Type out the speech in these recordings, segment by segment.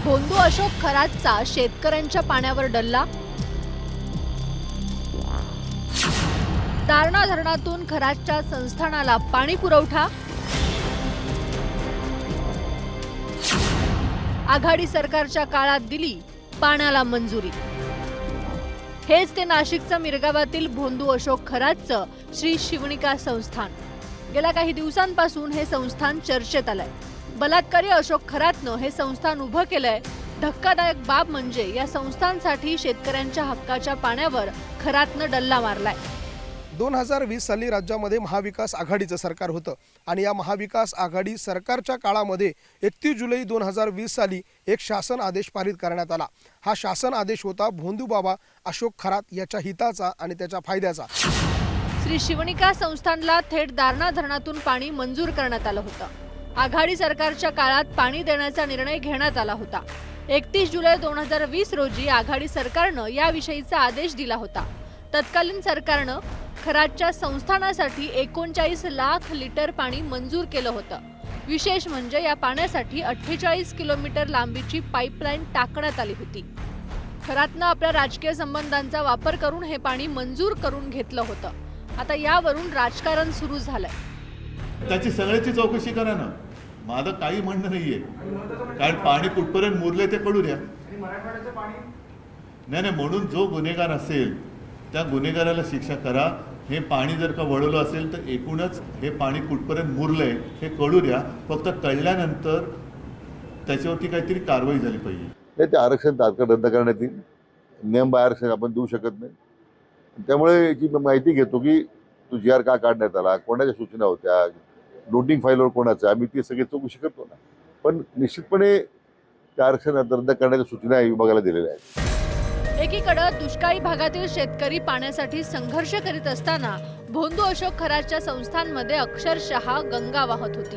भोंदू अशोक खरातचा शेतकऱ्यांच्या पाण्यावर डल्ला। दारणा धरणातून खरातच्या संस्थानाला पाणी पुरवठा। आघाडी सरकारच्या काळात दिली पाण्याला मंजुरी। हेच ते नाशिकचं मिरगावातील भोंदू अशोक खरातचं श्री शिवनिका संस्थान। गेल्या काही दिवसांपासून हे संस्थान चर्चेत आलंय। बलात्कारी अशोक खरातनं हे संस्थान उभं केलंय। धक्कादायक बाब म्हणजे या संस्थांसाठी शेतकऱ्यांच्या हक्काच्या पाण्यावर खरातनं डल्ला मारलाय। 2020 साली राज्यामध्ये महाविकास आघाडीचं सरकार होतं आणि या महाविकास आघाडी सरकारच्या काळामध्ये 31 जुलै 2020 साली एक शासन आदेश पारित करण्यात आला। हा शासन आदेश होता भोंदूबाबा अशोक खरात याच्या हिताचा आणि त्याच्या फायद्याचा। श्री शिवनिका संस्थानला थेट दारणा धरणातून पाणी मंजूर करण्यात आलं होतं। आघाडी सरकारच्या काळात पाणी देण्याचा निर्णय घेण्यात आला होता। 31 जुलै 2020 रोजी आघाडी सरकारनं याविषयीचा आदेश दिला होता। तत्कालीन सरकारनं खरातच्या संस्थानासाठी 39 लाख लिटर पाणी मंजूर केलं होतं। विशेष म्हणजे या पाण्यासाठी 48 किलोमीटर लांबीची पाईपलाईन टाकण्यात आली होती। खरातनं आपल्या राजकीय संबंधांचा वापर करून हे पाणी मंजूर करून घेतलं होतं। आता यावरून राजकारण सुरू झालंय। त्याची सगळ्याची चौकशी करा ना, माझं काही म्हणणं नाहीये, कारण पाणी कुठपर्यंत मुरले ते कळू द्या। नाही म्हणून जो गुन्हेगार असेल त्या गुन्हेगाराला शिक्षा करा। हे पाणी जर का वळवलं असेल तर एकूणच हे पाणी कुठपर्यंत मुरलंय हे कळू द्या। फक्त कळल्यानंतर त्याच्यावरती काहीतरी कारवाई झाली पाहिजे। ते आरक्षण तात्काळ रद्द करण्यात येईल। नियम आरक्षण आपण देऊ शकत नाही। त्यामुळे याची माहिती घेतो की तू जी आर का काढण्यात आला, कोणाच्या सूचना होत्या, नोटिंग फाईलवर कोणाचं, आम्ही ती सगळी चौकशी करतो ना। पण निश्चितपणे त्या आरक्षण रद्द करण्याच्या सूचना विभागाला दिलेल्या आहेत। एकीकडे दुष्काळी भागातील शेतकरी पाण्यासाठी संघर्ष करीत असताना भोंदू अशोक खरातच्या संस्थांमध्ये अक्षरशः गंगा वाहत होती।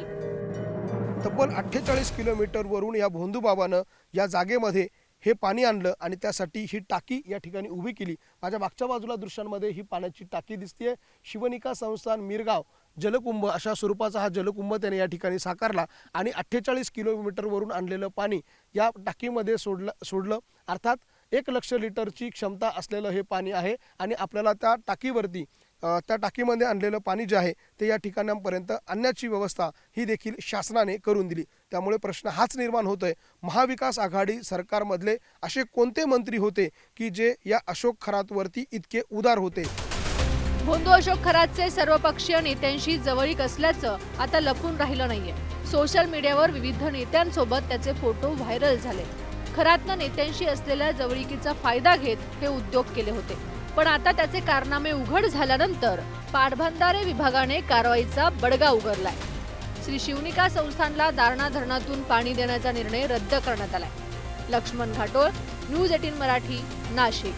तब्बल 48 किलोमीटर वरून या भोंदूबाबानं या जागेमध्ये हे पाणी आणलं आणि त्यासाठी ही टाकी या ठिकाणी उभी केली। माझ्या मागच्या बाजूला दृश्यांमध्ये ही पाण्याची टाकी दिसतेय। शिवनिका संस्थान मिरगाव जलकुंभ अशा स्वरूपाचा हा जलकुंभ त्याने या ठिकाणी साकारला आणि 48 किलोमीटर वरून आणलेलं पाणी या टाकीमध्ये सोडलं। अर्थात 1 लाख लिटरची क्षमता असलेलं हे पाणी आहे आणि आपल्याला त्या टाकीवरती त्या टाकीमध्ये आणलेलं पाणी जे आहे ते या ठिकाणांपर्यंत आणण्याची व्यवस्था ही देखील शासनाने करून दिली। त्यामुळे प्रश्न हाच निर्माण होतोय, महाविकास आघाडी सरकारमधले असे कोणते मंत्री होते की जे या अशोक खरातवरती इतके उदार होते? भोंदू अशोक खरातचे सर्वपक्षीय नेत्यांशी जवळीक असल्याचं आता लपून राहिलं नाहीये। सोशल मीडियावर विविध नेत्यांसोबत त्याचे फोटो व्हायरल झाले। खरातनं नेत्यांशी असलेल्या जवळीकीचा फायदा घेत हे उद्योग केले होते, पण आता त्याचे कारनामे उघड झाल्यानंतर पाटबंधारे विभागाने कारवाईचा बडगा उगारलाय। श्री शिवनिका संस्थानला दारणा धरणातून पाणी देण्याचा निर्णय रद्द करण्यात आलाय। लक्ष्मण घाटोळ, न्यूज 18 मराठी, नाशिक।